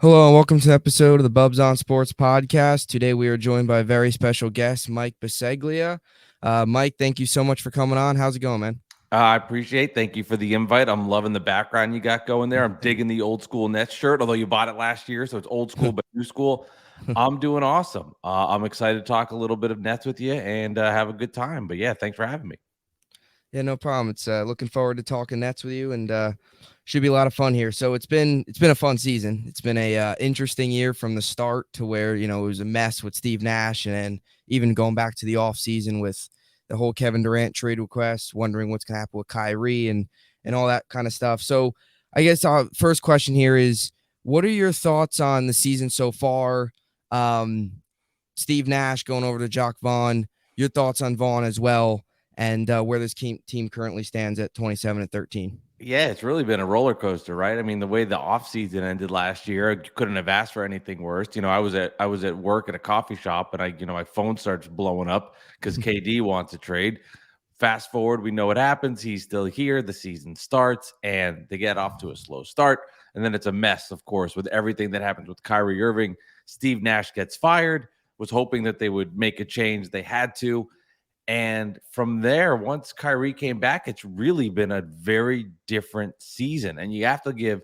Hello and welcome to the episode of the Bubbs on Sports podcast. Today we are joined by a very special guest, Mike Bisceglia. Mike, thank you so much for coming on. How's it going, man? I appreciate. Thank you for the invite. I'm loving the background you got going there. I'm digging the old school Nets shirt, although you bought it last year, so it's old school but new school. I'm doing awesome. I'm excited to talk a little bit of Nets with you and have a good time. But yeah, thanks for having me. Yeah, no problem. It's looking forward to talking Nets with you, and should be a lot of fun here. So it's been a fun season. It's been a interesting year from the start to where it was a mess with Steve Nash, and then even going back to the off season with the whole Kevin Durant trade request, wondering what's going to happen with Kyrie and all that kind of stuff. So I guess our first question here is, what are your thoughts on the season so far? Steve Nash going over to Jacques Vaughn. Your thoughts on Vaughn as well, and where this team currently stands at 27-13. Yeah, it's really been a roller coaster, right? I mean, the way the offseason ended last year, I couldn't have asked for anything worse. I was at work at a coffee shop, and my phone starts blowing up because KD wants to trade. Fast forward, we know what happens. He's still here. The season starts, and they get off to a slow start. And then it's a mess, of course, with everything that happens with Kyrie Irving. Steve Nash gets fired, was hoping that they would make a change. They had to. And from there, once Kyrie came back, it's really been a very different season. And you have to give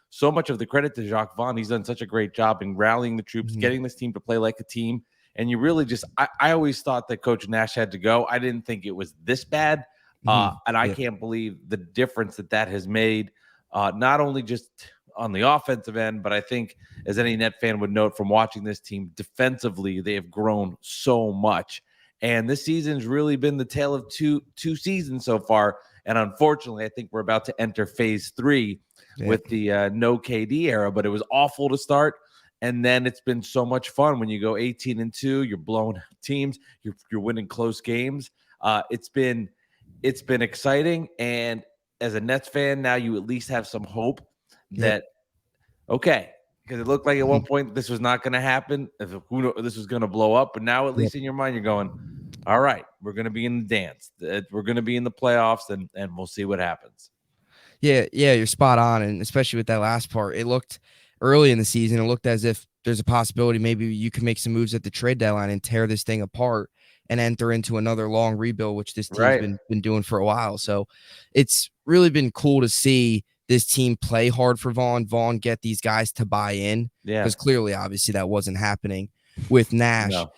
so much of the credit to Jacques Vaughn. He's done such a great job in rallying the troops, getting this team to play like a team. And you really I always thought that Coach Nash had to go. I didn't think it was this bad. And I can't believe the difference that has made, not only just on the offensive end, but I think, as any Net fan would note from watching this team, defensively, they have grown so much. And this season's really been the tale of two seasons so far. And unfortunately, I think we're about to enter phase 3 with the no KD era, but it was awful to start. And then it's been so much fun when you go 18-2, you're blowing teams, you're winning close games. It's been exciting. And as a Nets fan, now you at least have some hope that, okay, because it looked like at one point this was not going to happen. Who knows, this was going to blow up. But now, at least in your mind, you're going, all right, we're going to be in the dance. We're going to be in the playoffs, and we'll see what happens. Yeah, you're spot on. And especially with that last part, it looked early in the season, it looked as if there's a possibility maybe you can make some moves at the trade deadline and tear this thing apart and enter into another long rebuild, which this team's been doing for a while. So it's really been cool to see this team play hard for Vaughn get these guys to buy in. Yeah. Because clearly, obviously, that wasn't happening with Nash. No.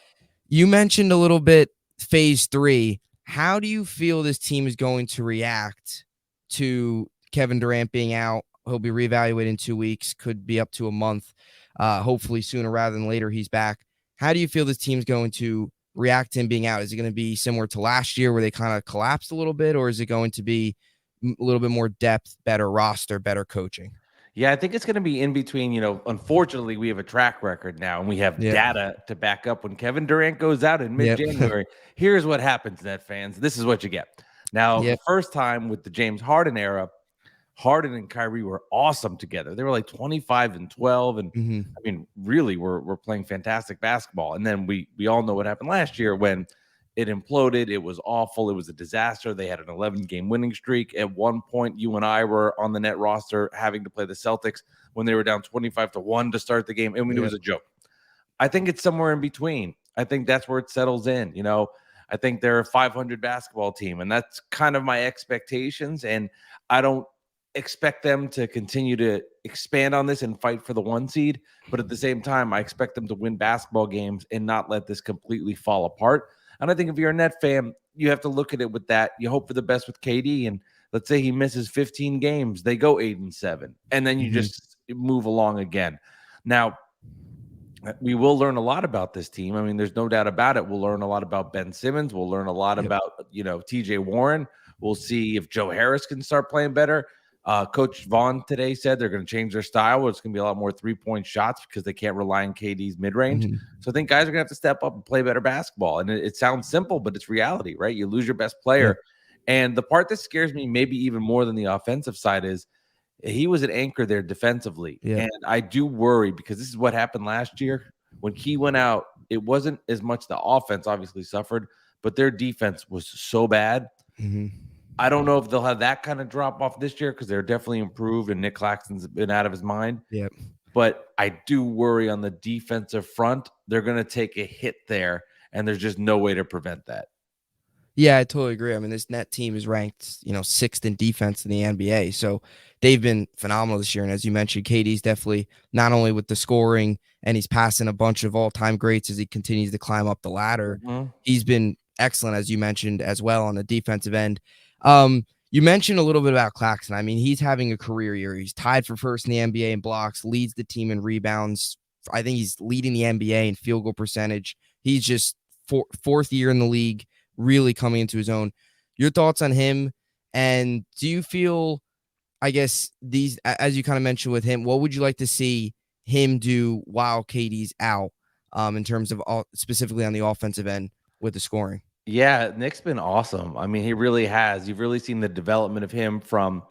You mentioned a little bit phase 3. How do you feel this team is going to react to Kevin Durant being out? He'll be reevaluated in 2 weeks, could be up to a month. Hopefully sooner rather than later he's back. How do you feel this team's going to react to him being out? Is it going to be similar to last year where they kind of collapsed a little bit, or is it going to be a little bit more depth, better roster, better coaching? Yeah, I think it's going to be in between. Unfortunately, we have a track record now, and we have data to back up. When Kevin Durant goes out in mid-January, here's what happens, Net fans. This is what you get. Now, the first time with the James Harden era, Harden and Kyrie were awesome together. They were like 25-12, and I mean, really, we're playing fantastic basketball. And then we all know what happened last year when it imploded. It was awful. It was a disaster. They had an 11-game winning streak. At one point, you and I were on the Net roster having to play the Celtics when they were down 25-1 to start the game. I mean, it was a joke. I think it's somewhere in between. I think that's where it settles in. I think they're a 500 basketball team, and that's kind of my expectations. And I don't expect them to continue to expand on this and fight for the 1 seed. But at the same time, I expect them to win basketball games and not let this completely fall apart. And I think if you're a Net fan, you have to look at it with that. You hope for the best with KD. And let's say he misses 15 games, they go 8-7. And then you just move along again. Now, we will learn a lot about this team. I mean, there's no doubt about it. We'll learn a lot about Ben Simmons. We'll learn a lot about, TJ Warren. We'll see if Joe Harris can start playing better. Coach Vaughn today said they're going to change their style. It's going to be a lot more 3-point shots because they can't rely on KD's mid-range. So I think guys are going to have to step up and play better basketball. And it sounds simple, but it's reality, right? You lose your best player. And the part that scares me maybe even more than the offensive side is he was an anchor there defensively. And I do worry because this is what happened last year. When he went out, it wasn't as much the offense obviously suffered, but their defense was so bad. I don't know if they'll have that kind of drop off this year because they're definitely improved and Nick Claxton's been out of his mind. But I do worry on the defensive front. They're going to take a hit there, and there's just no way to prevent that. Yeah, I totally agree. I mean, this net team is ranked, sixth in defense in the NBA. So they've been phenomenal this year. And as you mentioned, KD's definitely not only with the scoring, and he's passing a bunch of all-time greats as he continues to climb up the ladder. Mm-hmm. He's been excellent, as you mentioned, as well on the defensive end. You mentioned a little bit about Claxton. I mean, he's having a career year. He's tied for first in the NBA in blocks, leads the team in rebounds. I think he's leading the NBA in field goal percentage. He's just fourth year in the league, really coming into his own. Your thoughts on him? And do you feel, I guess, these, as you kind of mentioned with him, what would you like to see him do while KD's out, in terms of specifically on the offensive end with the scoring? Yeah, Nick's been awesome. I mean, he really has. You've really seen the development of him from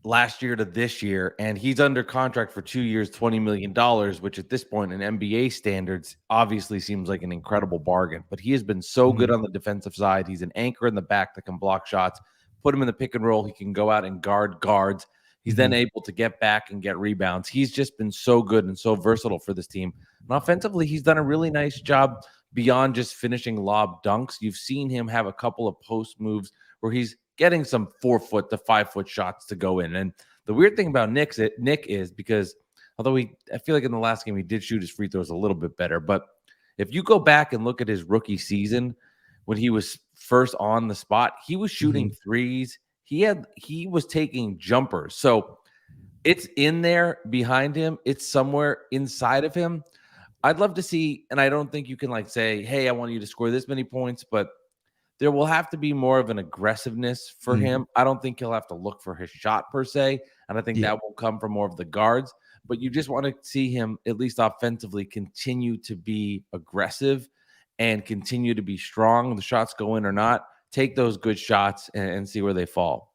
last year to this year, and he's under contract for 2 years, $20 million, which at this point in NBA standards obviously seems like an incredible bargain. But he has been so good on the defensive side. He's an anchor in the back that can block shots, put him in the pick and roll. He can go out and guard guards. He's then able to get back and get rebounds. He's just been so good and so versatile for this team. And offensively, he's done a really nice job beyond just finishing lob dunks. You've seen him have a couple of post moves where he's getting some 4 foot to 5 foot shots to go in. And the weird thing about Nick is, because although I feel like in the last game he did shoot his free throws a little bit better, but if you go back and look at his rookie season when he was first on the spot, he was shooting threes. He was taking jumpers. So it's in there behind him. It's somewhere inside of him. I'd love to see, and I don't think you can say, hey, I want you to score this many points, but there will have to be more of an aggressiveness for him. I don't think he'll have to look for his shot per se, and I think that will come from more of the guards. But you just want to see him, at least offensively, continue to be aggressive and continue to be strong. The shots go in or not, take those good shots and see where they fall.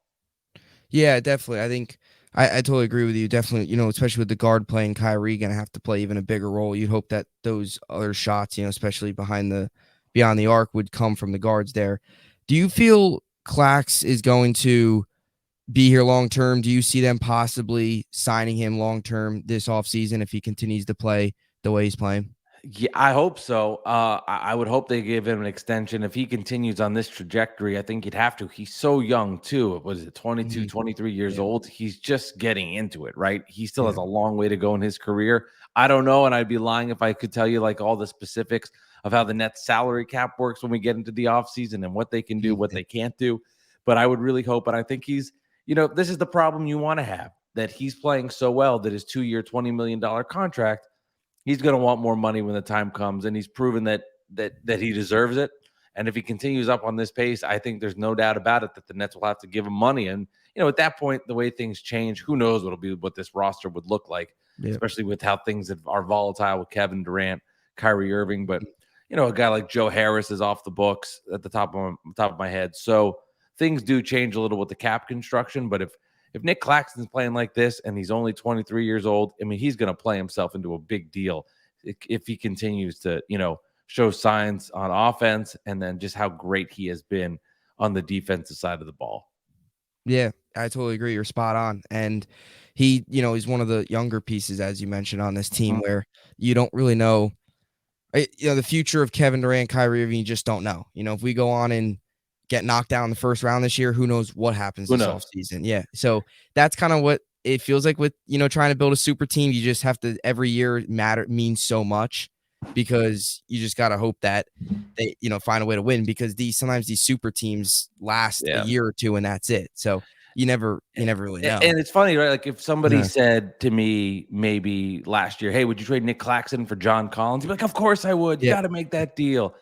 Yeah, definitely. I think I totally agree with you. Definitely, especially with the guard playing, Kyrie going to have to play even a bigger role. You'd hope that those other shots, especially beyond the arc, would come from the guards there. Do you feel Clax is going to be here long term? Do you see them possibly signing him long term this offseason if he continues to play the way he's playing? Yeah, I hope so. I would hope they give him an extension. If he continues on this trajectory, I think he'd have to. He's so young, too. Was it 22, 23 years old? He's just getting into it, right? He still has a long way to go in his career. I don't know, and I'd be lying if I could tell you all the specifics of how the Nets salary cap works when we get into the offseason and what they can do, what they can't do. But I would really hope, and I think he's, this is the problem you want to have, that he's playing so well that his 2-year, $20 million contract, he's going to want more money when the time comes, and he's proven that he deserves it. And if he continues up on this pace, I think there's no doubt about it that the Nets will have to give him money. And at that point, the way things change, who knows what this roster would look like, especially with how things are volatile with Kevin Durant, Kyrie Irving. But a guy like Joe Harris is off the books at the top of my head. So things do change a little with the cap construction. But if Nick Claxton's playing like this and he's only 23 years old, I mean, he's going to play himself into a big deal if he continues to, show signs on offense and then just how great he has been on the defensive side of the ball. Yeah, I totally agree. You're spot on. And he, he's one of the younger pieces, as you mentioned, on this team where you don't really know, the future of Kevin Durant, Kyrie Irving, you just don't know. If we go on and get knocked down in the first round this year, who knows what happens this offseason. Yeah. So that's kind of what it feels like with, trying to build a super team. You just have to, every year means so much, because you just got to hope that they, find a way to win, because sometimes these super teams last a year or two and that's it. So you never really know. And it's funny, right? If somebody said to me maybe last year, hey, would you trade Nick Claxton for John Collins? You'd be like, of course I would. You got to make that deal.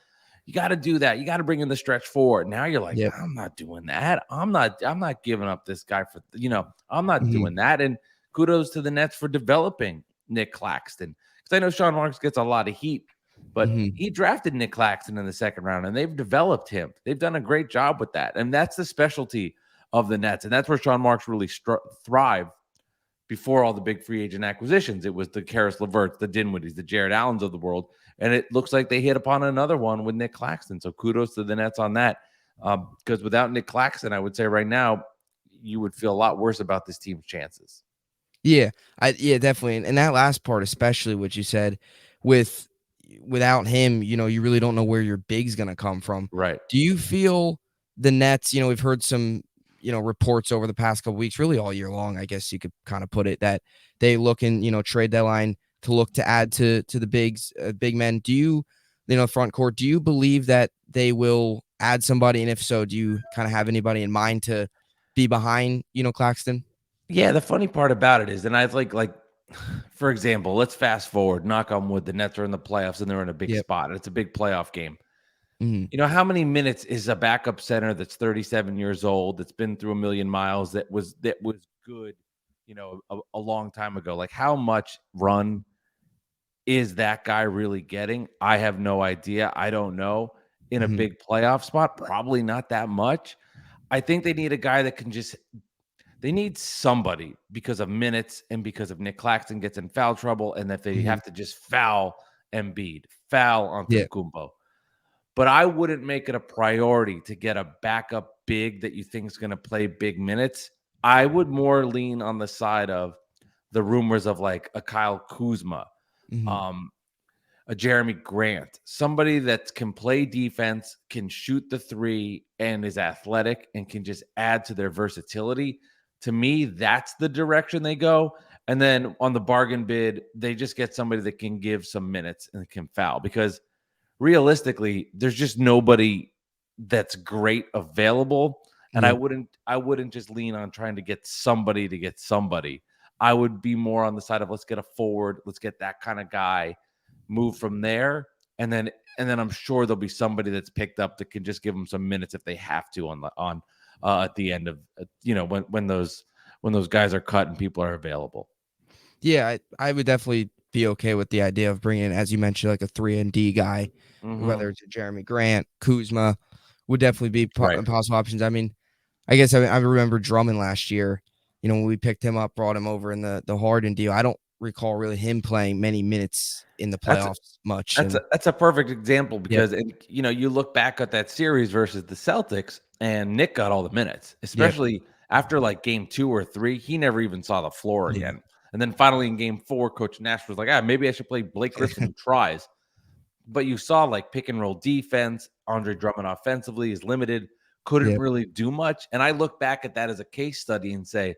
You got to do that. You got to bring in the stretch forward. Now you're like, I'm not doing that. I'm not giving up this guy for, I'm not doing that. And kudos to the Nets for developing Nick Claxton. Because I know Sean Marks gets a lot of heat, but he drafted Nick Claxton in the second round and they've developed him. They've done a great job with that. And that's the specialty of the Nets. And that's where Sean Marks really thrived before all the big free agent acquisitions. It was the Karis LeVerts, the Dinwiddies, the Jared Allens of the world. And it looks like they hit upon another one with Nick Claxton. So kudos to the Nets on that. Because without Nick Claxton, I would say right now, you would feel a lot worse about this team's chances. Yeah, yeah, definitely, and that last part, especially what you said, with without him, you really don't know where your big's gonna come from. Right. Do you feel the Nets? We've heard some, reports over the past couple weeks, really all year long, I guess you could kind of put it, that they look in, trade deadline to look to add to the big men. Do front court? Do you believe that they will add somebody, and if so, do you kind of have anybody in mind to be behind, Claxton? Yeah, the funny part about it is, and I like, for example, let's fast forward, knock on wood, the Nets are in the playoffs and they're in a big Yep. spot. It's a big playoff game. Mhm. How many minutes is a backup center that's 37 years old, that's been through a million miles, that was good, a long time ago? Like, how much run is that guy really getting? I have no idea. I don't know. In a Mhm. big playoff spot, probably not that much. I think they need a guy that can just they need somebody because of minutes and because of Nick Claxton gets in foul trouble, and that they Mhm. have to just foul Embiid, foul Yeah. Antetokounmpo. But I wouldn't make it a priority to get a backup big that you think is going to play big minutes. I would more lean on the side of the rumors of like a Kyle Kuzma, Mhm. um, a Jeremy Grant, somebody that can play defense, can shoot the three, and is athletic and can just add to their versatility. To me, that's the direction they go. And then on the bargain bid, they just get somebody that can give some minutes and can foul, because realistically, there's just nobody that's great available. And I Yeah. wouldn't just lean on trying to get somebody to get somebody. I would be more on the side of, let's get a forward, let's get that kind of guy, move from there, and then I'm sure there'll be somebody that's picked up that can just give them some minutes if they have to on at the end of when those guys are cut and people are available. Yeah, I would definitely be okay with the idea of bringing, as you mentioned, like a 3 and D guy, Mm-hmm. whether it's a Jeremy Grant, Kuzma, would definitely be Right. possible options. I mean, I guess I remember Drummond last year, when we picked him up, brought him over in the Harden deal. I don't recall really him playing many minutes in the That's playoffs much, That's a and that's a perfect example, yep, because you look back at that series versus the Celtics, and Nick got all the minutes, yep, especially after like game 2 or 3. He never even saw the floor mhm, again. And then finally in game 4, Coach Nash was like, maybe I should play Blake Griffin, who tries. But you saw like pick and roll defense. Andre Drummond offensively is limited, couldn't yep, really do much. And I look back at that as a case study and say,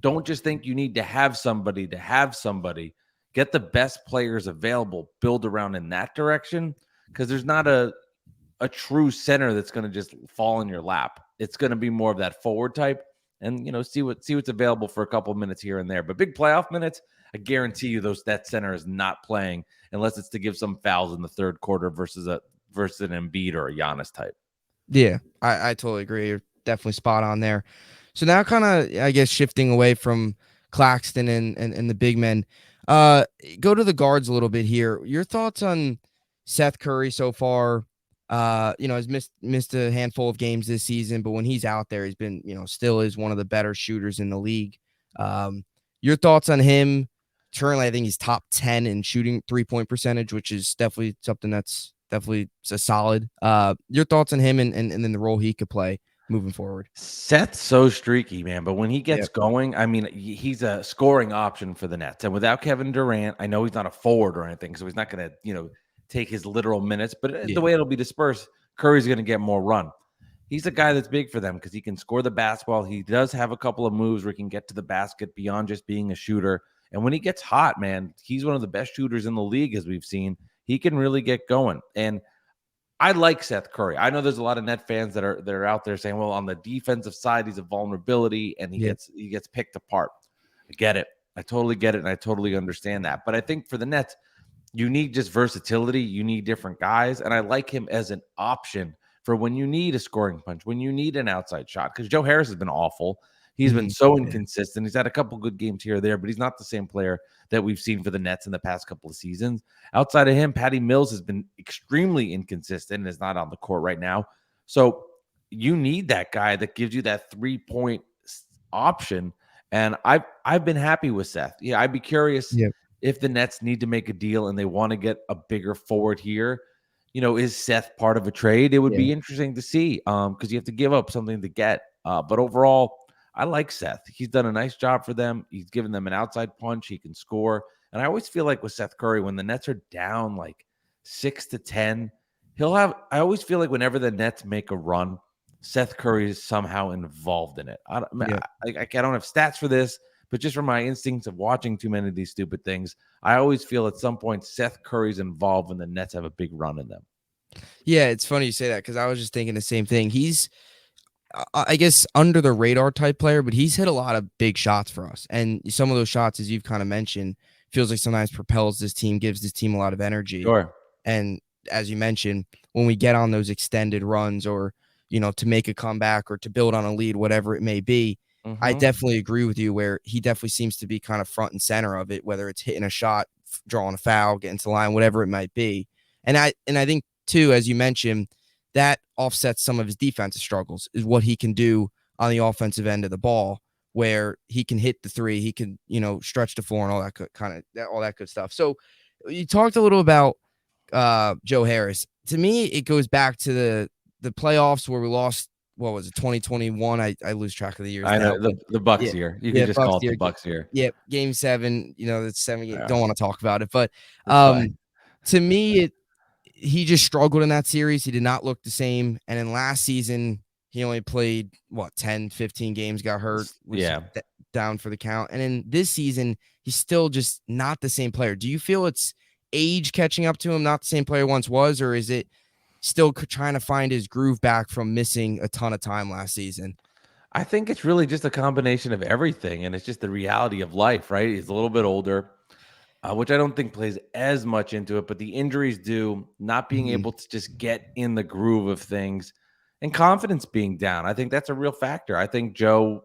don't just think you need to have somebody to have somebody. Get the best players available, build around in that direction, because there's not a true center that's going to just fall in your lap. It's going to be more of that forward type, and see what's available for a couple of minutes here and there. But big playoff minutes, I guarantee you that center is not playing unless it's to give some fouls in the third quarter versus an Embiid or a Giannis type. yeah. I totally agree. You're definitely spot on there. So now, kind of, I guess, shifting away from Claxton and the big men, uh, go to the guards a little bit here. Your thoughts on Seth Curry so far? Has missed a handful of games this season, but when he's out there, he's been, still is one of the better shooters in the league. Your thoughts on him? Currently, I think he's top 10 in shooting 3-point percentage, which is definitely something that's definitely a solid. Your thoughts on him and then the role he could play moving forward? Seth's so streaky, man. But when he gets Yep. going, I mean, he's a scoring option for the Nets. And without Kevin Durant, I know he's not a forward or anything, so he's not going to, take his literal minutes. But the Yeah. way it'll be dispersed, Curry's going to get more run. He's a guy that's big for them because he can score the basketball. He does have a couple of moves where he can get to the basket beyond just being a shooter. And when he gets hot, man, he's one of the best shooters in the league, as we've seen. He can really get going. And I like Seth Curry. I know there's a lot of Net fans that are out there saying, well, on the defensive side, he's a vulnerability and he Yep. gets picked apart. I get it. I totally get it, and I totally understand that. But I think for the Nets, you need just versatility. You need different guys, and I like him as an option for when you need a scoring punch, when you need an outside shot. Because Joe Harris has been awful. He's been Mhm. so Yeah. inconsistent. He's had a couple good games here or there, but he's not the same player that we've seen for the Nets in the past couple of seasons. Outside of him, Patty Mills has been extremely inconsistent and is not on the court right now. So you need that guy that gives you that 3-point option. And I've been happy with Seth. Yeah, I'd be curious Yep. if the Nets need to make a deal and they want to get a bigger forward here. Is Seth part of a trade? It would Yeah. be interesting to see because you have to give up something to get. But overall, I like Seth. He's done a nice job for them. He's given them an outside punch. He can score. And I always feel like with Seth Curry, when the Nets are down like 6-10, I always feel like whenever the Nets make a run, Seth Curry is somehow involved in it. I don't have stats for this, but just from my instincts of watching too many of these stupid things, I always feel at some point Seth Curry's involved when the Nets have a big run in them. Yeah, it's funny you say that because I was just thinking the same thing. He's, I guess, under the radar type player, but he's hit a lot of big shots for us. And some of those shots, as you've kind of mentioned, feels like sometimes propels this team, gives this team a lot of energy. Sure. And as you mentioned, when we get on those extended runs or, to make a comeback or to build on a lead, whatever it may be, I definitely agree with you where he definitely seems to be kind of front and center of it, whether it's hitting a shot, drawing a foul, getting to the line, whatever it might be. And I think too, as you mentioned, that offsets some of his defensive struggles is what he can do on the offensive end of the ball, where he can hit the three, he can, stretch the floor and all that all that good stuff. So you talked a little about Joe Harris. To me, it goes back to the playoffs where we lost. What was it, 2021? I lose track of the years. I know the Bucks year. You can just call it the Bucks year. Yeah, Game 7. That's 7 games. Don't want to talk about it, but to me, he just struggled in that series. He did not look the same. And in last season, he only played 10, 15 games, got hurt, was down for the count. And in this season, he's still just not the same player. Do you feel it's age catching up to him, not the same player once was, or is it still trying to find his groove back from missing a ton of time last season? I think it's really just a combination of everything, and it's just the reality of life, right? He's a little bit older, which I don't think plays as much into it, but the injuries do, not being able to just get in the groove of things and confidence being down. I think that's a real factor. I think Joe,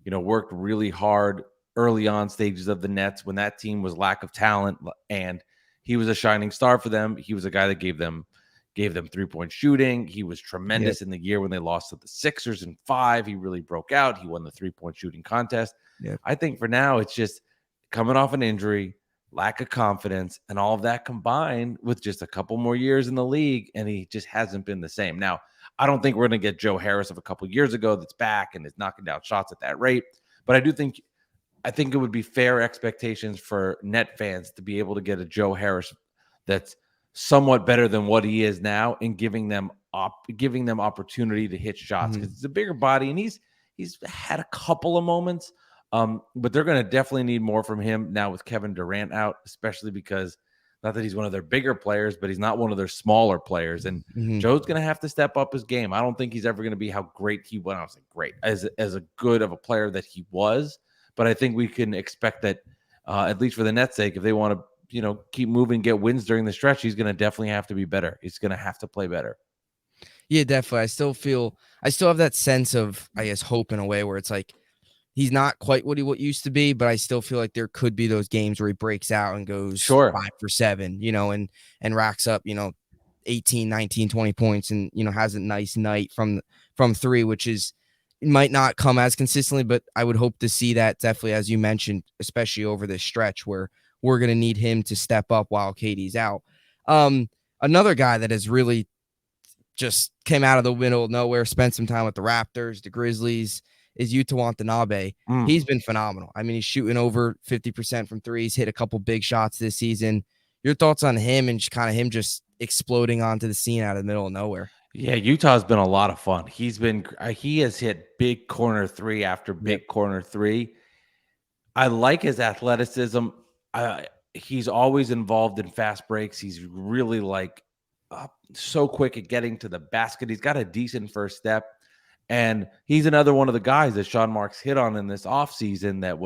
worked really hard early on stages of the Nets when that team was lack of talent, and he was a shining star for them. He was a guy that gave them 3-point shooting. He was tremendous in the year when they lost to the Sixers in 5. He really broke out. He won the 3-point shooting contest. I think for now, it's just coming off an injury, lack of confidence, and all of that combined with just a couple more years in the league, and he just hasn't been the same. Now, I don't think we're going to get Joe Harris of a couple years ago that's back and is knocking down shots at that rate, but I think it would be fair expectations for Net fans to be able to get a Joe Harris that's somewhat better than what he is now and giving them opportunity to hit shots because it's a bigger body and he's had a couple of moments. But they're going to definitely need more from him now with Kevin Durant out, especially because not that he's one of their bigger players, but he's not one of their smaller players. And Joe's going to have to step up his game. I don't think he's ever going to be how great he was. I was like great as a good of a player that he was. But I think we can expect that at least for the Nets' sake, if they want to, keep moving, get wins during the stretch, he's going to definitely have to be better. He's going to have to play better. Yeah, definitely. I still have that sense of, I guess, hope in a way where it's like, he's not quite what he used to be, but I still feel like there could be those games where he breaks out and goes 5 for 7, and racks up, 18, 19, 20 points and, has a nice night from 3, which is, it might not come as consistently, but I would hope to see that definitely, as you mentioned, especially over this stretch where we're going to need him to step up while Katie's out. Another guy that has really just came out of the middle of nowhere, spent some time with the Raptors, the Grizzlies, is Yuta Watanabe. He's been phenomenal. I mean, he's shooting over 50% from threes, hit a couple big shots this season. Your thoughts on him and just kind of him just exploding onto the scene out of the middle of nowhere? Yeah, Utah's been a lot of fun. He has hit big corner 3 after big corner 3. I like his athleticism. He's always involved in fast breaks. He's really so quick at getting to the basket. He's got a decent first step. And he's another one of the guys that Sean Marks hit on in this offseason that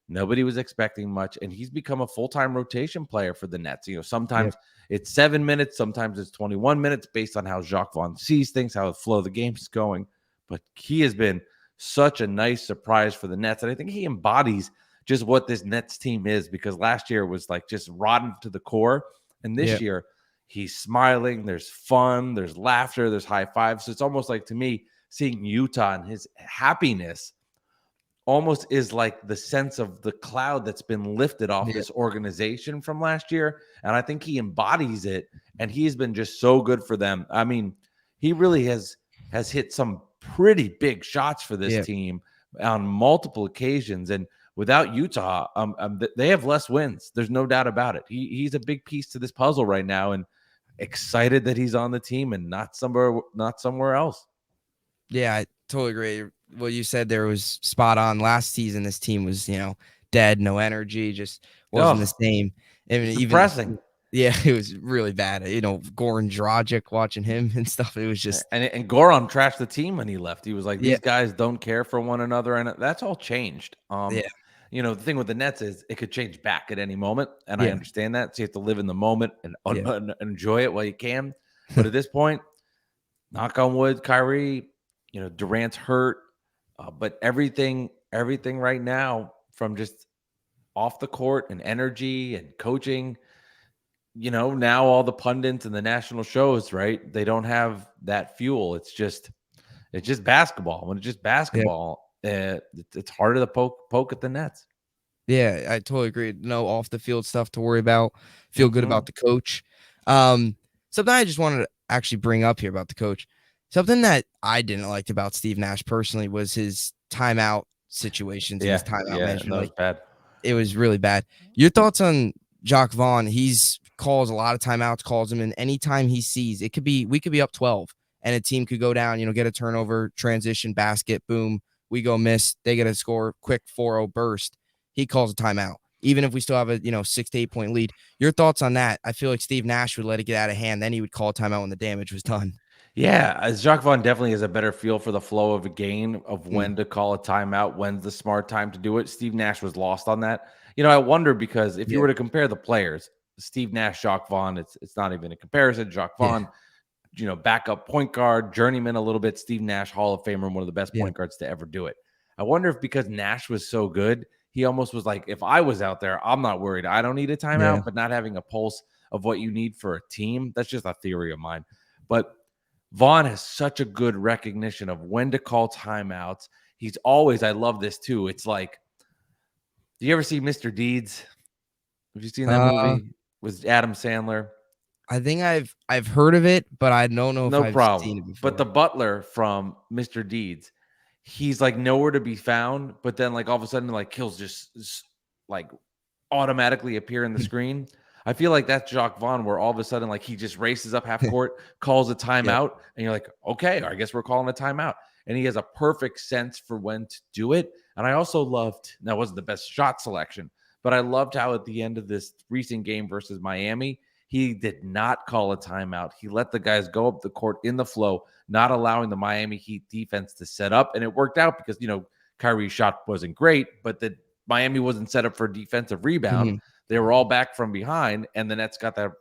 nobody was expecting much. And he's become a full-time rotation player for the Nets. Sometimes it's 7 minutes, sometimes it's 21 minutes based on how Jacques Vaughn sees things, how the flow of the game is going. But he has been such a nice surprise for the Nets. And I think he embodies just what this Nets team is, because last year was just rotten to the core. And this year he's smiling. There's fun, there's laughter, there's high fives. So it's almost like, to me, seeing Utah and his happiness almost is like the sense of the cloud that's been lifted off this organization from last year. And I think he embodies it, and he's been just so good for them. I mean, he really has hit some pretty big shots for this team, on multiple occasions. And without Utah, they have less wins. There's no doubt about it. He's a big piece to this puzzle right now, and excited that he's on the team and not somewhere else. Yeah, I totally agree. What you said there was spot on. Last season, this team was, dead, no energy, just wasn't the same. I mean, depressing. Yeah, it was really bad. Goran Dragic, watching him and stuff. It was just and Goran trashed the team when he left. He was like, these guys don't care for one another, and that's all changed. The thing with the Nets is it could change back at any moment, and I understand that. So you have to live in the moment and enjoy it while you can. But at this point, knock on wood, Kyrie, Durant's hurt, but everything right now, from just off the court and energy and coaching, now all the pundits and the national shows, right? They don't have that fuel. It's just basketball. When it's just basketball, it's harder to poke at the Nets. Yeah, I totally agree. No off the field stuff to worry about. Feel good about the coach. Something I just wanted to actually bring up here about the coach. Something that I didn't like about Steve Nash personally was his timeout situations and his timeout management. That was bad. It was really bad. Your thoughts on Jacques Vaughn? He's calls a lot of timeouts, calls them, and anytime he sees we could be up 12 and a team could go down, get a turnover, transition, basket, boom, we go miss, they get a score, quick 4-0 burst. He calls a timeout, even if we still have a 6 to 8 point lead. Your thoughts on that? I feel like Steve Nash would let it get out of hand, then he would call a timeout when the damage was done. Yeah, Jacques Vaughn definitely has a better feel for the flow of a game, of when to call a timeout, when's the smart time to do it. Steve Nash was lost on that. I wonder, because if you were to compare the players, Steve Nash, Jacques Vaughn, it's not even a comparison. Jacques Vaughn, backup point guard, journeyman a little bit. Steve Nash, Hall of Famer, one of the best point guards to ever do it. I wonder if because Nash was so good, he almost was like, if I was out there, I'm not worried. I don't need a timeout, but not having a pulse of what you need for a team, that's just a theory of mine. But Vaughn has such a good recognition of when to call timeouts. He's always, I love this too. It's like, do you ever see Mr. Deeds? Have you seen that movie with Adam Sandler? I think I've heard of it, but I don't know if I've seen it before. But the butler from Mr. Deeds, he's like nowhere to be found, but then like all of a sudden, like kills just like automatically appear in the screen. I feel like that's Jacques Vaughn, where all of a sudden, like, he just races up half court, calls a timeout, and you're like, okay, I guess we're calling a timeout. And he has a perfect sense for when to do it. And I also loved, that wasn't the best shot selection, but I loved how at the end of this recent game versus Miami, he did not call a timeout. He let the guys go up the court in the flow, not allowing the Miami Heat defense to set up. And it worked out because, Kyrie's shot wasn't great, but the Miami wasn't set up for a defensive rebound. They were all back from behind, and the Nets got the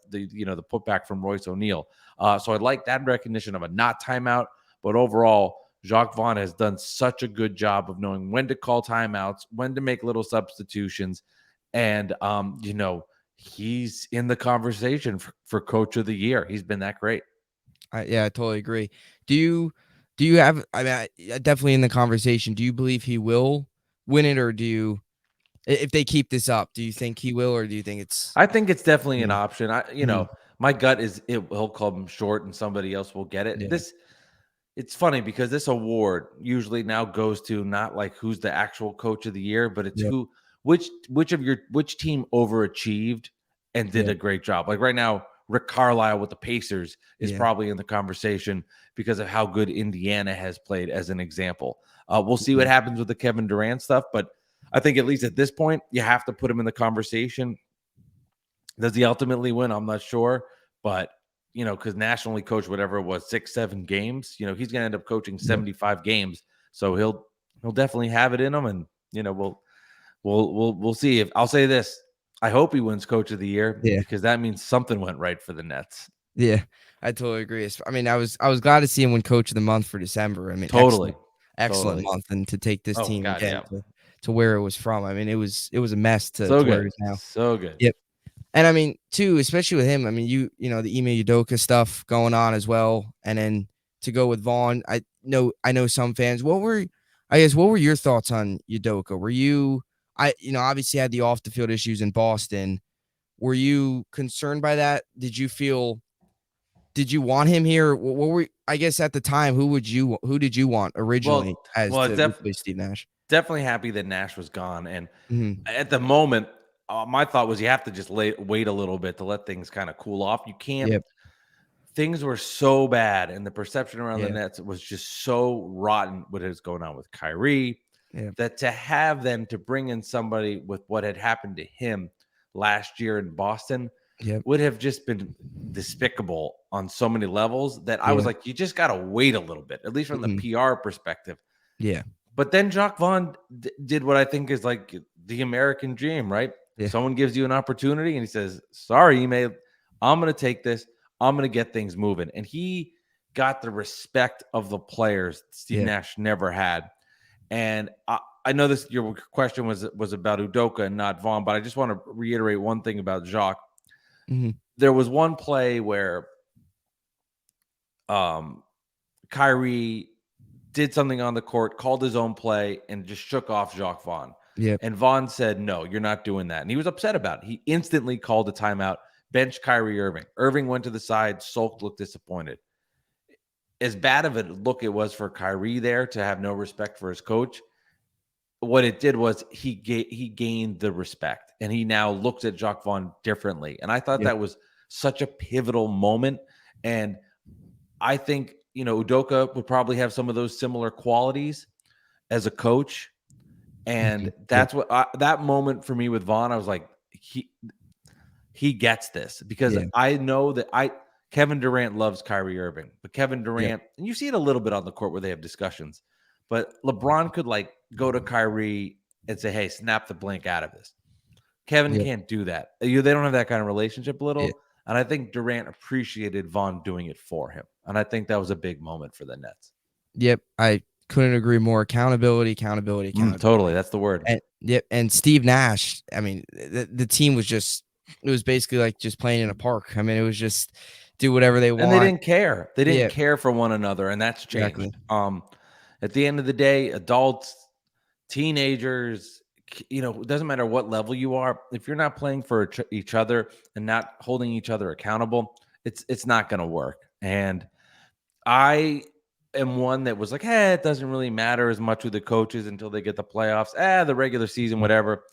putback from Royce O'Neal. So I like that recognition of a not timeout. But overall, Jacques Vaughn has done such a good job of knowing when to call timeouts, when to make little substitutions, and he's in the conversation for Coach of the Year. He's been that great. I totally agree. Do you have? I mean, definitely in the conversation. Do you believe he will win it, or do you? If they keep this up, do you think he will, or do you think it's? I think it's definitely an option. My gut is he'll come short and somebody else will get it. Yeah. It's funny because this award usually now goes to not like who's the actual Coach of the Year, but it's which team overachieved and did a great job. Like right now, Rick Carlisle with the Pacers is probably in the conversation because of how good Indiana has played, as an example. We'll see what happens with the Kevin Durant stuff, but I think at least at this point, you have to put him in the conversation. Does he ultimately win? I'm not sure. But, because nationally coached whatever it was, 6-7 games, he's going to end up coaching 75 games. So he'll definitely have it in him. And, we'll see. If I'll say this, I hope he wins Coach of the Year because that means something went right for the Nets. Yeah, I totally agree. I mean, I was glad to see him win Coach of the Month for December. I mean, excellent month, and to take this team again to where it was from. I mean, it was a mess to where it is now. So good. Yep. And I mean, too, especially with him, I mean, the Ime Udoka stuff going on as well. And then to go with Vaughn, I know some fans, what were your thoughts on Udoka? Were you, obviously had the off the field issues in Boston. Were you concerned by that? Did you want him here? What were, I guess at the time, who did you want originally as Steve Nash? definitely happy that Nash was gone. And Mm-hmm. at the moment, my thought was you have to just wait a little bit to let things kind of cool off. You can't. Yep. Things were so bad, and the perception around the Yeah. Nets was just so rotten. What is going on with Kyrie? Yeah. That to have them to bring in somebody with what had happened to him last year in Boston Yep. would have just been despicable on so many levels that I was Yeah. like, you just got to wait a little bit, at least from the Mm-hmm. PR perspective. Yeah. But then Jacques Vaughn did what I think is like the American dream, right? Yeah. Someone gives you an opportunity and he says, sorry, I'm going to take this. I'm going to get things moving. And he got the respect of the players Steve Yeah. Nash never had. And I know this, your question was about Udoka and not Vaughn, but I just want to reiterate one thing about Jacques. Mm-hmm. There was one play where Kyrie did something on the court, called his own play, and just shook off Jacques Vaughn. Yep. And Vaughn said, no, you're not doing that. And he was upset about it. He instantly called a timeout, benched Kyrie Irving. Irving went to the side, sulked, looked disappointed. As bad of a look it was for Kyrie there to have no respect for his coach, what it did was he gained the respect, and he now looks at Jacques Vaughn differently. And I thought that was such a pivotal moment. And I think, Udoka would probably have some of those similar qualities as a coach. And that's what that moment for me with Vaughn, I was like, he gets this, because I know that Kevin Durant loves Kyrie Irving, but Kevin Durant, and you see it a little bit on the court where they have discussions, but LeBron could like go to Kyrie and say, hey, snap the blank out of this. Kevin can't do that. They don't have that kind of relationship a little. And I think Durant appreciated Vaughn doing it for him. And I think that was a big moment for the Nets. Yep. I couldn't agree more. Accountability. Totally. That's the word. And, and Steve Nash, I mean, the team was just, it was basically like just playing in a park. I mean, it was just do whatever they want. And they didn't care. They didn't care for one another. And that's changed. Exactly. At the end of the day, adults, teenagers, it doesn't matter what level you are. If you're not playing for each other and not holding each other accountable, it's not going to work. And I am one that was like, hey, it doesn't really matter as much with the coaches until they get the playoffs. The regular season, whatever.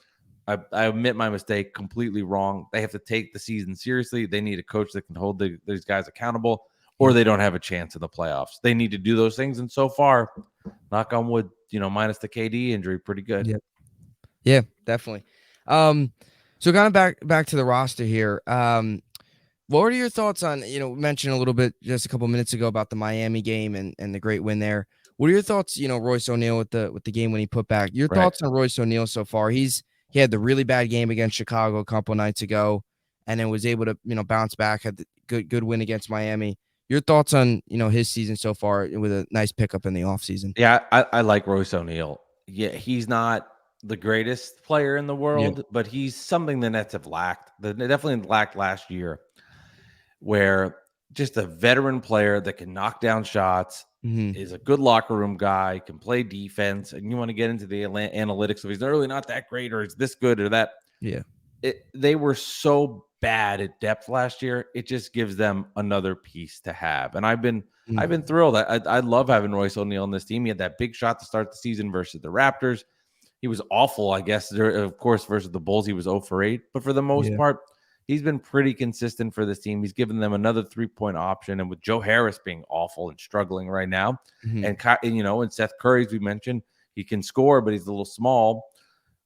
I admit my mistake, completely wrong. They have to take the season seriously. They need a coach that can hold these guys accountable, or they don't have a chance in the playoffs. They need to do those things. And so far, knock on wood, minus the KD injury, pretty good. Yep. Yeah, definitely. So kind of back to the roster here. What are your thoughts on, mentioned a little bit just a couple minutes ago about the Miami game and the great win there. What are your thoughts, Royce O'Neal with the game when he put back? Your thoughts on Royce O'Neal so far? He had the really bad game against Chicago a couple nights ago, and then was able to, bounce back, had the good win against Miami. Your thoughts on, his season so far with a nice pickup in the offseason? Yeah, I like Royce O'Neal. Yeah, he's not the greatest player in the world, but he's something the Nets have lacked. They definitely lacked last year, where just a veteran player that can knock down shots, is a good locker room guy, can play defense, and you want to get into the analytics of he's really not that great or it's this good or that. Yeah. They were so bad at depth last year. It just gives them another piece to have. And I've been thrilled. I love having Royce O'Neal on this team. He had that big shot to start the season versus the Raptors. He was awful, I guess. Of course, versus the Bulls, he was 0 for 8. But for the most part, he's been pretty consistent for this team. He's given them another 3-point option. And with Joe Harris being awful and struggling right now, and Seth Curry, as we mentioned, he can score, but he's a little small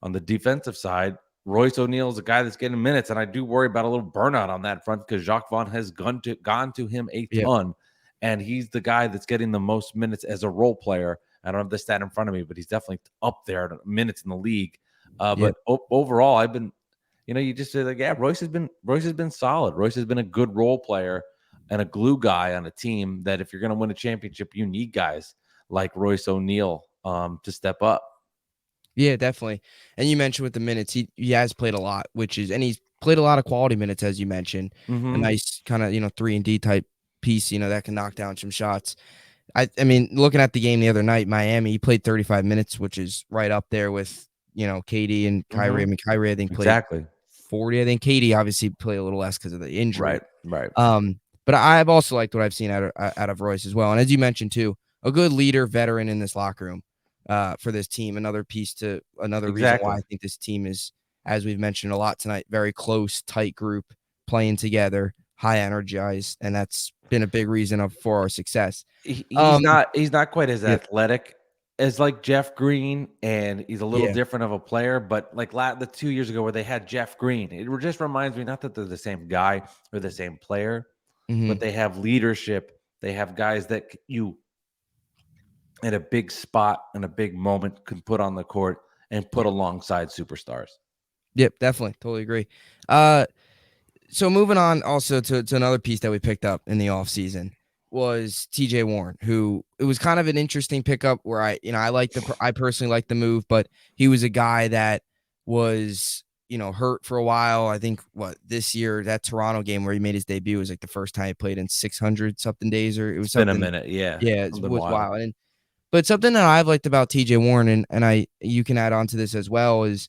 on the defensive side. Royce O'Neal is a guy that's getting minutes, and I do worry about a little burnout on that front because Jacques Vaughn has gone to him a ton, and he's the guy that's getting the most minutes as a role player. I don't have the stat in front of me, but he's definitely up there at minutes in the league. But overall, I've been, you just say like, Royce has been solid. Royce has been a good role player and a glue guy on a team that if you're going to win a championship, you need guys like Royce O'Neal to step up. Yeah, definitely. And you mentioned with the minutes, he has played a lot, and he's played a lot of quality minutes, as you mentioned. A nice kind of, 3-and-D type piece, that can knock down some shots. I mean, looking at the game the other night, Miami, he played 35 minutes, which is right up there with, KD and Kyrie. I mean, Kyrie, I think, played 40. I think KD obviously played a little less because of the injury. Right. But I've also liked what I've seen out of Royce as well. And as you mentioned, too, a good leader, veteran in this locker room. for this team. Another reason why Exactly. I think this team is, as we've mentioned a lot tonight, very close, tight group, playing together, high energized, and that's been a big reason for our success. He's not quite as Yeah, athletic as like Jeff Green, and he's a little yeah, different of a player. But like the 2 years ago where they had Jeff Green, it just reminds me not that they're the same guy or the same player, but hmm they have leadership. They have guys that you at a big spot and a big moment can put on the court and put yeah, alongside superstars. yep, definitely, totally agree. Uh, So moving on also to another piece that we picked up in the offseason was TJ Warren, who it was kind of an interesting pickup where I personally like the move, but he was a guy that was, hurt for a while. I think this year, that Toronto game where he made his debut was like the first time he played in 600 something days, or it was It's been a something. minute, yeah, Yeah, it something was wild. wild. But something that I've liked about TJ Warren, and you can add on to this as well, is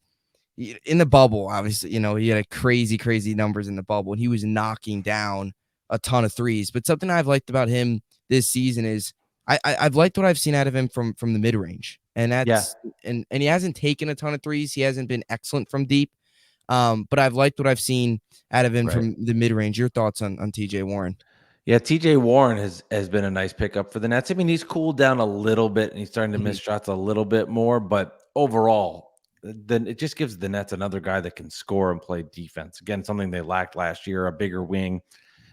in the bubble, obviously, he had a crazy numbers in the bubble, and he was knocking down a ton of threes. But something I've liked about him this season is I've liked what I've seen out of him from the mid range, and Yeah, and he hasn't taken a ton of threes. He hasn't been excellent from deep, but I've liked what I've seen out of him right. from the mid range. Your thoughts on TJ Warren? Yeah, TJ Warren has been a nice pickup for the Nets. I mean, he's cooled down a little bit and he's starting to miss Mhm. shots a little bit more, but overall, then it just gives the Nets another guy that can score and play defense. Again, something they lacked last year, a bigger wing.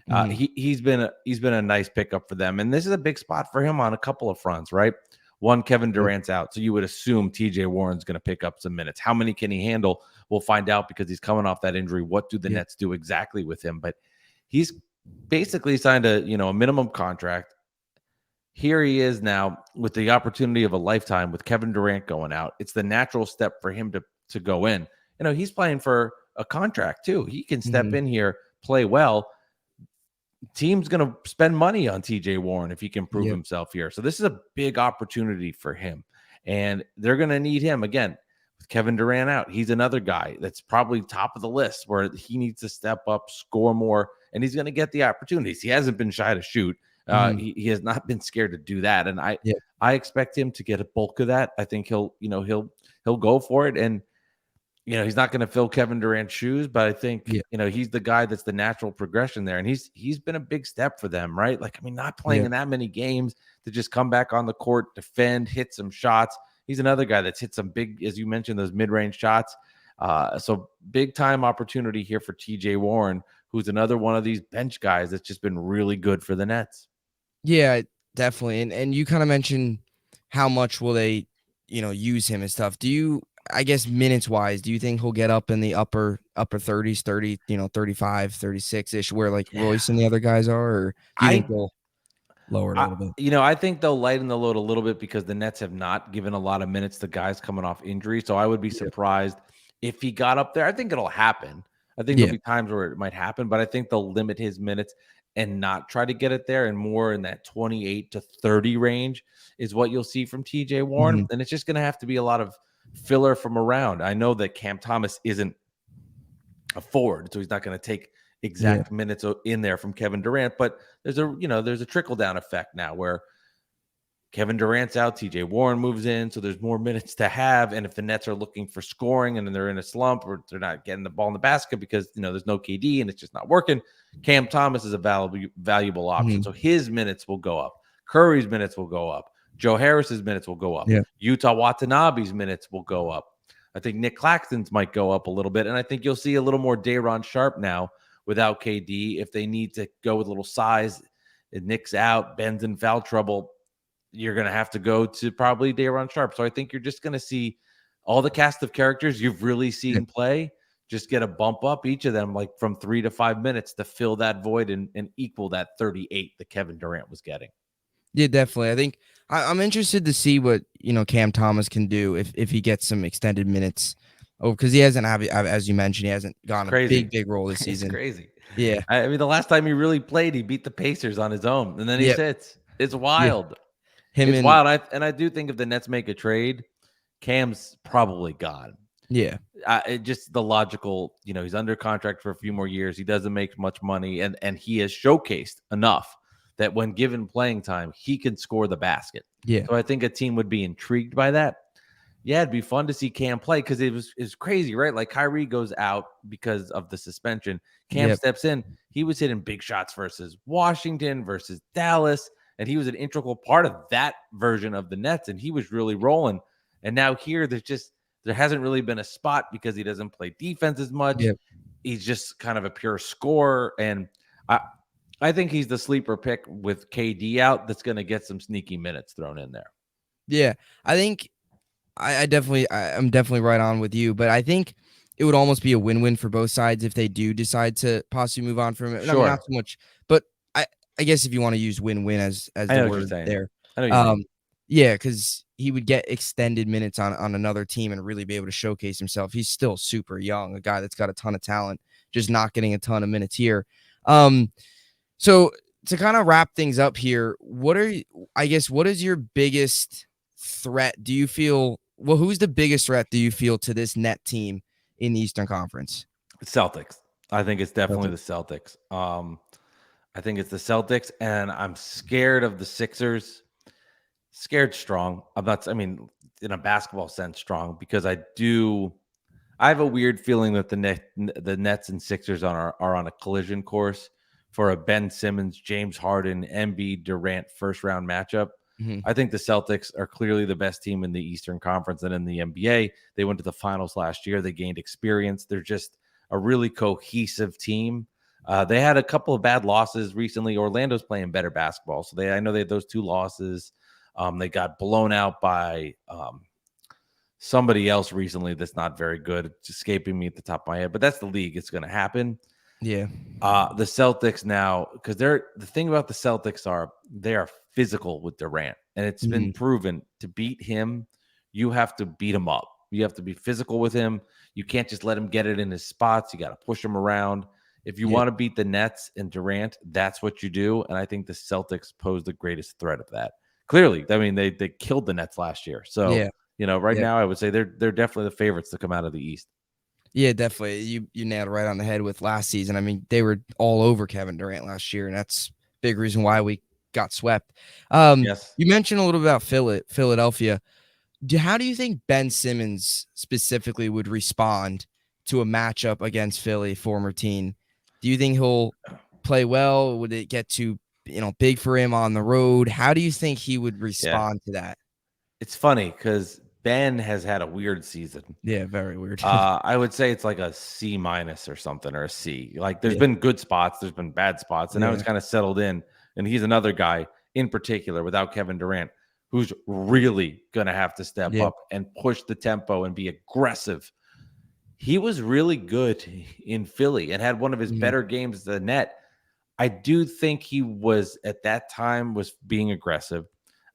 Mhm. He's been a nice pickup for them, and this is a big spot for him on a couple of fronts, right? One, Kevin Yep. Durant's out, so you would assume TJ Warren's going to pick up some minutes. How many can he handle? We'll find out because he's coming off that injury. What do the Yep. Nets do exactly with him? But he's basically signed a minimum contract. Here he is now with the opportunity of a lifetime with Kevin Durant going out. It's the natural step for him to go in. He's playing for a contract too. He can step Mhm. in here, play well. Team's going to spend money on TJ Warren if he can prove Yep. himself here. So this is a big opportunity for him. And they're going to need him again with Kevin Durant out. He's another guy that's probably top of the list where he needs to step up, score more, and he's going to get the opportunities. He hasn't been shy to shoot. Mhm. He has not been scared to do that. And Yep. I expect him to get a bulk of that. I think he'll go for it. And he's not going to fill Kevin Durant's shoes, but I think, Yep. he's the guy that's the natural progression there. And he's been a big step for them, right? Like, I mean, not playing Yep. in that many games to just come back on the court, defend, hit some shots. He's another guy that's hit some big, as you mentioned, those mid-range shots. So big time opportunity here for TJ Warren, who's another one of these bench guys that's just been really good for the Nets. Yeah, definitely. And you kind of mentioned how much will they, use him and stuff. I guess minutes wise, do you think he'll get up in the upper 30s, 30, 35, 36-ish where like Yeah. Royce and the other guys are, or do you think I they'll lower it a I little bit? I think they'll lighten the load a little bit because the Nets have not given a lot of minutes to guys coming off injury. So I would be Yeah. surprised if he got up there. I think it'll happen. I think there'll Yeah. be times where it might happen, but I think they'll limit his minutes and not try to get it there, and more in that 28 to 30 range is what you'll see from TJ Warren. Mhm. And it's just going to have to be a lot of filler from around. I know that Cam Thomas isn't a forward, so he's not going to take Yeah. exact minutes in there from Kevin Durant, but there's a trickle down effect now where Kevin Durant's out, TJ Warren moves in, so there's more minutes to have. And if the Nets are looking for scoring and then they're in a slump or they're not getting the ball in the basket because there's no KD and it's just not working, Cam Thomas is a valuable option. Mhm. So his minutes will go up. Curry's minutes will go up. Joe Harris's minutes will go up. Yeah. Utah Watanabe's minutes will go up. I think Nick Claxton's might go up a little bit. And I think you'll see a little more Day'Ron Sharp now without KD. If they need to go with a little size, Nick's out, Ben's in foul trouble, you're going to have to go to probably Day'Ron Sharp. So I think you're just going to see all the cast of characters you've really Yeah. seen play just get a bump up, each of them like from 3 to 5 minutes to fill that void and equal that 38 that Kevin Durant was getting. Yeah, definitely. I think I'm interested to see what Cam Thomas can do if he gets some extended minutes. Oh, because he hasn't as you mentioned, he hasn't It's gone a crazy. big role this It's season. crazy. Yeah. I mean, the last time he really played, he beat the Pacers on his own, and then he Yep. sits. It's Yeah. wild. Him It's and wild. I do think if the Nets make a trade, Cam's probably gone. yeah. It just the logical, he's under contract for a few more years. He doesn't make much money, and he has showcased enough that when given playing time, he can score the basket. Yeah. So I think a team would be intrigued by that. Yeah, it'd be fun to see Cam play because it's crazy, right? Like Kyrie goes out because of the suspension. Cam steps in. He was hitting big shots versus Washington, versus Dallas, and he was an integral part of that version of the Nets, and he was really rolling. And now here, there hasn't really been a spot because he doesn't play defense as much. Yep. He's just kind of a pure scorer, and I think he's the sleeper pick with KD out that's going to get some sneaky minutes thrown in there. Yeah, I think I'm definitely right on with you, but I think it would almost be a win-win for both sides if they do decide to possibly move on from it. Sure. I mean, not so much, but I guess if you want to use win-win as the word there. I know what you mean. Yeah, because he would get extended minutes on another team and really be able to showcase himself. He's still super young, a guy that's got a ton of talent, just not getting a ton of minutes here. So to kind of wrap things up here, what is your biggest threat? Do you feel, who's the biggest threat do you feel to this net team in the Eastern Conference? Celtics. I think it's definitely the Celtics. I think it's the Celtics, and I'm scared of the Sixers. Scared strong. In a basketball sense, strong, because I have a weird feeling that the Nets and Sixers are on a collision course for a Ben Simmons, James Harden, Embiid, Durant first round matchup. Mm-hmm. I think the Celtics are clearly the best team in the Eastern Conference and in the NBA. They went to the finals last year. They gained experience. They're just a really cohesive team. They had a couple of bad losses recently. Orlando's playing better basketball, so I know they had those 2 losses. They got blown out by somebody else recently that's not very good. It's escaping me at the top of my head, but that's the league. It's going to happen. Yeah. The Celtics now, because the thing about the Celtics they are physical with Durant, and it's been proven to beat him, you have to beat him up. You have to be physical with him. You can't just let him get it in his spots. You got to push him around. If you want to beat the Nets and Durant, that's what you do. And I think the Celtics pose the greatest threat of that. Clearly, I mean, they killed the Nets last year. So, right now I would say they're definitely the favorites to come out of the East. Yeah, definitely. You nailed it right on the head with last season. I mean, they were all over Kevin Durant last year, and that's a big reason why we got swept. Yes. You mentioned a little about Philadelphia. How do you think Ben Simmons specifically would respond to a matchup against Philly, former team? Do you think he'll play well? Would it get too big for him on the road? How do you think he would respond to that? It's funny because Ben has had a weird season. Yeah, very weird. I would say it's like a C- or something, or a C. Like there's been good spots, there's been bad spots, and now it's kind of settled in. And he's another guy in particular without Kevin Durant who's really going to have to step up and push the tempo and be aggressive. He was really good in Philly and had one of his better games the net. I do think he was at that time was being aggressive.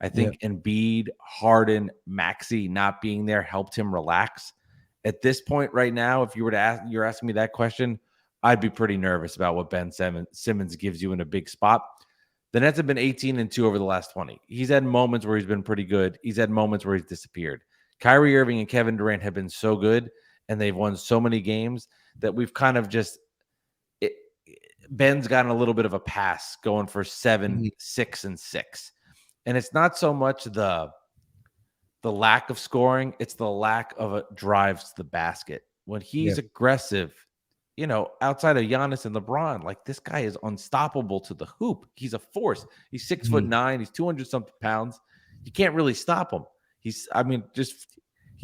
I think Embiid, Harden, Maxey not being there helped him relax. At this point right now, if you were to you're asking me that question, I'd be pretty nervous about what Ben Simmons gives you in a big spot. The Nets have been 18-2 over the last 20. He's had moments where he's been pretty good. He's had moments where he's disappeared. Kyrie Irving and Kevin Durant have been so good, and they've won so many games that we've kind of Ben's gotten a little bit of a pass going for 7, 6, and 6. And it's not so much the lack of scoring, it's the lack of drives to the basket. When he's aggressive, outside of Giannis and LeBron, like this guy is unstoppable to the hoop. He's a force. He's 6'9", he's 200 something pounds. You can't really stop him. He's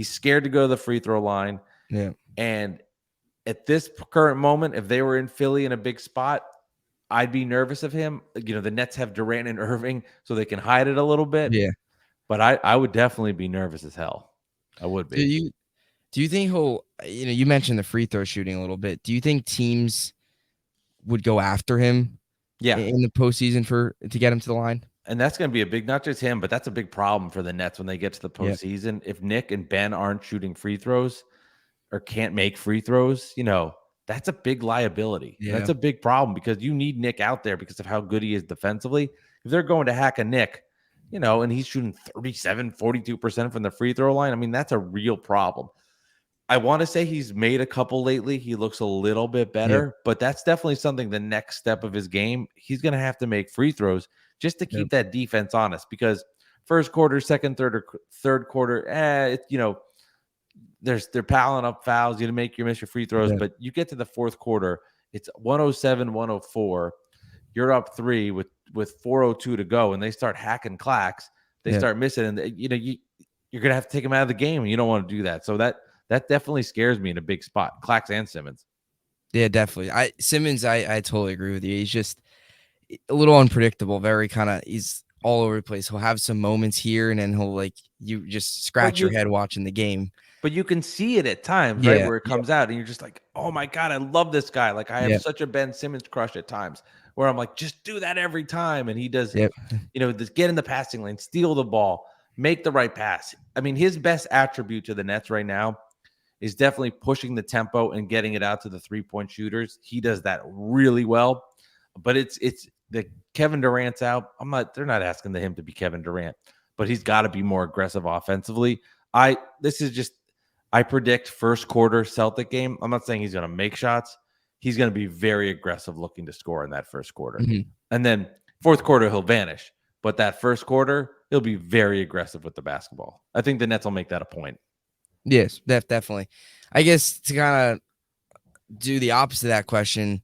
scared to go to the free throw line. Yeah. And at this current moment, if they were in Philly in a big spot, I'd be nervous of him. The Nets have Durant and Irving, so they can hide it a little bit. Yeah. But I would definitely be nervous as hell. I would be. Do you think he'll, you mentioned the free throw shooting a little bit. Do you think teams would go after him in the postseason to get him to the line? And that's going to be a big, not just him, but that's a big problem for the Nets when they get to the postseason. If Nick and Ben aren't shooting free throws or can't make free throws, that's a big liability. Yeah. That's a big problem because you need Nick out there because of how good he is defensively. If they're going to hack a Nick, and he's shooting 37, 42% from the free throw line, I mean, that's a real problem. I want to say he's made a couple lately. He looks a little bit better, but that's definitely something the next step of his game. He's going to have to make free throws just to keep that defense honest, because first quarter, second, third quarter, they're piling up fouls. You miss your free throws, but you get to the fourth quarter, it's 107-104. You're up 3 with 4:02 to go, and they start hacking clacks. They start missing, and you're gonna have to take them out of the game, and you don't want to do that. So that definitely scares me in a big spot. Clacks and Simmons. Yeah, definitely. Simmons, I totally agree with you. He's just a little unpredictable. He's all over the place. He'll have some moments here, and then he'll you just scratch your head watching the game. But you can see it at times, right, where it comes out, and you're just like, oh my God, I love this guy. Like, I have such a Ben Simmons crush at times, where I'm like, just do that every time. And he does, just get in the passing lane, steal the ball, make the right pass. I mean, his best attribute to the Nets right now is definitely pushing the tempo and getting it out to the 3-point shooters. He does that really well. But it's the Kevin Durant's out. They're not asking him to be Kevin Durant, but he's got to be more aggressive offensively. I predict first quarter Celtic game. I'm not saying he's going to make shots. He's going to be very aggressive looking to score in that first quarter. And then fourth quarter, he'll vanish. But that first quarter, he'll be very aggressive with the basketball. I think the Nets will make that a point. Yes, definitely. I guess to kind of do the opposite of that question,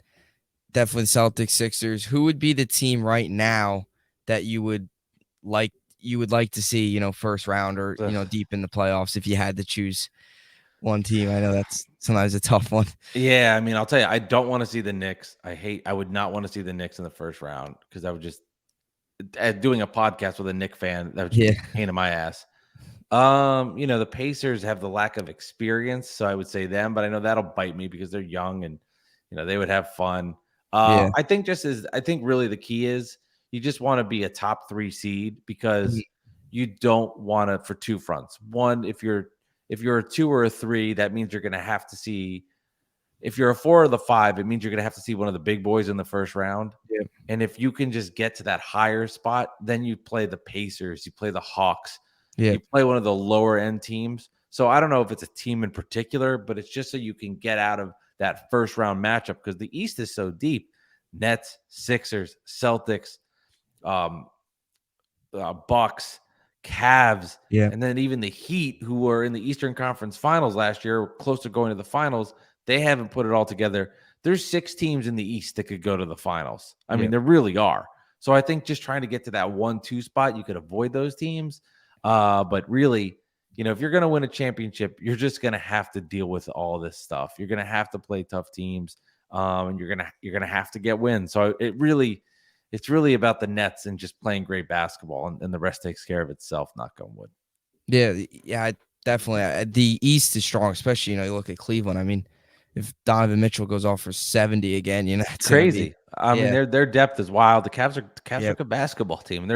definitely Celtics, Sixers. Who would be the team right now that you would like to see, first round or, deep in the playoffs if you had to choose one team? I know that's sometimes a tough one. Yeah, I mean, I'll tell you, I don't want to see the Knicks. I would not want to see the Knicks in the first round, because I would just doing a podcast with a Knicks fan, that would just be a pain in my ass. The Pacers have the lack of experience, so I would say them, but I know that'll bite me because they're young and they would have fun. I think really the key is you just want to be a top 3 seed, because you don't want to, for 2 fronts. One, if you're a 2 or a 3, that means you're going to have to see. If you're a 4 or the 5, it means you're going to have to see one of the big boys in the first round. Yep. And if you can just get to that higher spot, then you play the Pacers, you play the Hawks, you play one of the lower end teams. So I don't know if it's a team in particular, but it's just so you can get out of that first round matchup, because the East is so deep. Nets, Sixers, Celtics, Bucks, Cavs, and then even the Heat, who were in the Eastern Conference Finals last year, close to going to the finals. They haven't put it all together. There's 6 teams in the East that could go to the finals. I mean, there really are. So I think just trying to get to that 1-2 spot, you could avoid those teams. But really, if you're going to win a championship, you're just going to have to deal with all this stuff. You're going to have to play tough teams, and you're going to have to get wins. So it's really about the Nets and just playing great basketball, and the rest takes care of itself, knock on wood. Yeah, definitely. The East is strong, especially, you look at Cleveland. I mean, if Donovan Mitchell goes off for 70 again, it's crazy. I mean, their depth is wild. The Cavs are a good basketball team, and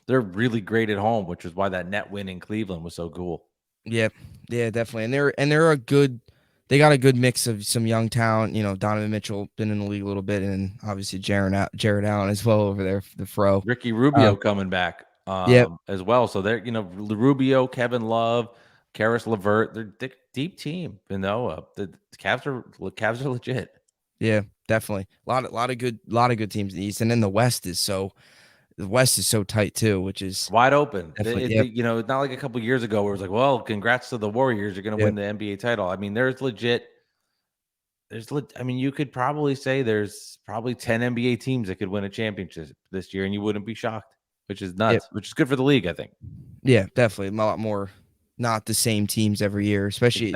they're really great at home, which is why that net win in Cleveland was so cool. Yeah, definitely. And they got a good mix of some young talent. Donovan Mitchell been in the league a little bit, and obviously Jared Allen as well over there, the Fro. Ricky Rubio coming back as well. So they're Rubio, Kevin Love, Karis LeVert, they're deep team. The Cavs are legit. Yeah, definitely. A lot of good teams in the East, and then the West is so tight too, which is wide open. It's not like a couple years ago where it was like, well, congrats to the Warriors, you're going to win the NBA title. I mean, you could probably say there's probably 10 NBA teams that could win a championship this year, and you wouldn't be shocked, which is nuts, which is good for the league, I think. Yeah, definitely. A lot more, not the same teams every year, especially,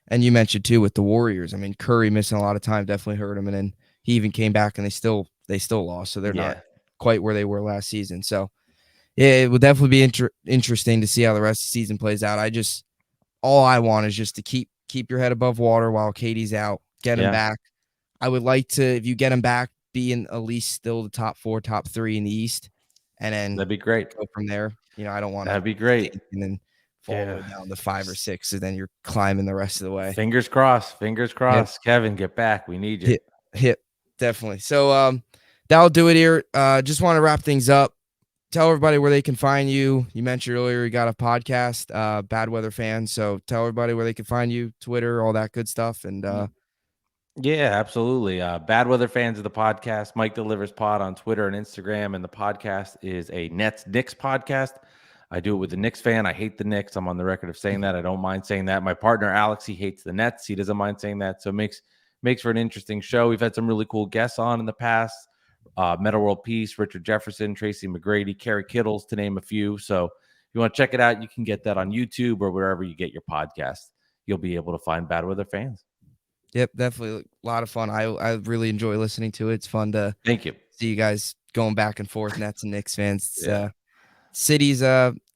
and you mentioned too with the Warriors. I mean, Curry missing a lot of time definitely hurt him, and then he even came back and they still lost. So they're not quite where they were last season. So yeah, it would definitely be interesting to see how the rest of the season plays out. All I want is just to keep your head above water while KD's out, get him back. I would like to, if you get him back, be in at least still the top 4, top 3 in the East, and then that'd be great. Go from there. I don't want that'd be great. And then fall down to 5 or 6, and then you're climbing the rest of the way. Fingers crossed. Yep. Kevin, get back. We need you. Hit definitely. So that'll do it here. Just want to wrap things up. Tell everybody where they can find you. You mentioned earlier you got a podcast, Bad Weather Fans. So tell everybody where they can find you, Twitter, all that good stuff. And Yeah, absolutely. Bad Weather Fans of the podcast. Mike Delivers Pod on Twitter and Instagram, and the podcast is a Nets Knicks podcast. I do it with the Knicks fan. I hate the Knicks. I'm on the record of saying that. I don't mind saying that. My partner Alex, he hates the Nets. He doesn't mind saying that. So it makes for an interesting show. We've had some really cool guests on in the past. Meta World Peace, Richard Jefferson, Tracy McGrady, Kerry Kittles, to name a few. So if you want to check it out, you can get that on YouTube or wherever you get your podcast. You'll be able to find Bad Weather Fans. Yep, definitely a lot of fun. I really enjoy listening to it. It's fun to Thank you. see you guys going back and forth, Nets and Knicks fans. It's, Yeah. cities,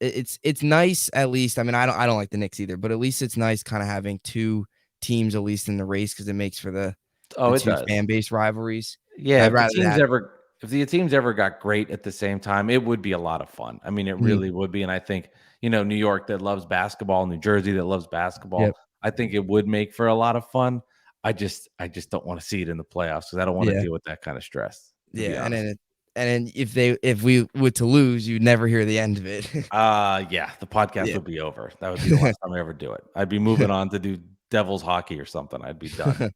it's nice at least. I mean, I don't like the Knicks either, but at least it's nice kind of having two teams at least in the race because it makes for the It two does. fan base rivalries. Yeah, I'd rather that. if the teams ever got great at the same time, it would be a lot of fun. I mean, it really would be. And I think, New York that loves basketball, New Jersey that loves basketball, Yep. I think it would make for a lot of fun. I just don't want to see it in the playoffs because I don't want to deal with that kind of stress. Yeah, and then if we were to lose, you'd never hear the end of it. Yeah, the podcast would be over. That would be the last time I ever do it. I'd be moving on to do Devils hockey or something. I'd be done.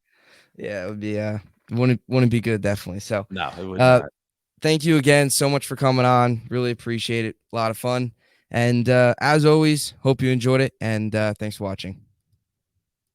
Yeah, it would be wouldn't be good, definitely. So No, it would not. thank you again so much for coming on. Really appreciate it. A lot of fun. And as always, hope you enjoyed it. And thanks for watching.